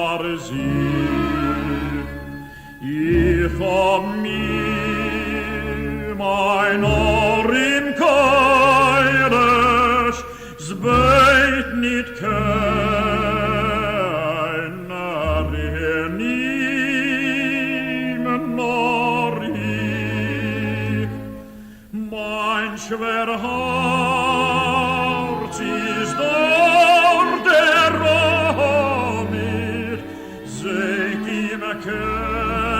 var sie. Ich hab mir mein Ohr im Keirisch, zbeit nit keiner, der niemen nor ich. Mein schwer Herz ist dort der Romir, seht ihm keiner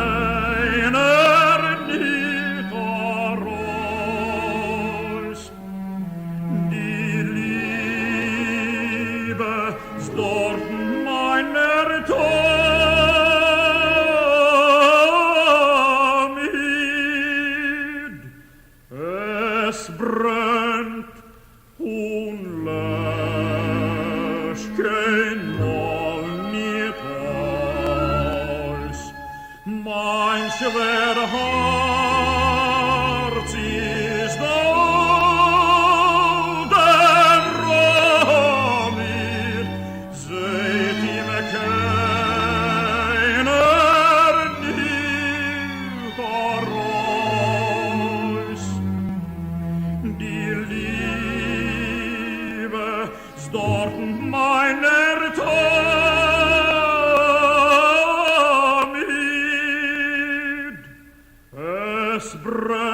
nicht heraus. Die Liebe ist dort meiner Tomid. Es brennt und löscht kein Mal nicht aus. Mein schwer Herz ist all der Romir, seht ihm keiner nicht heraus. Die Liebe ist dort meiner Tomid. Es brennt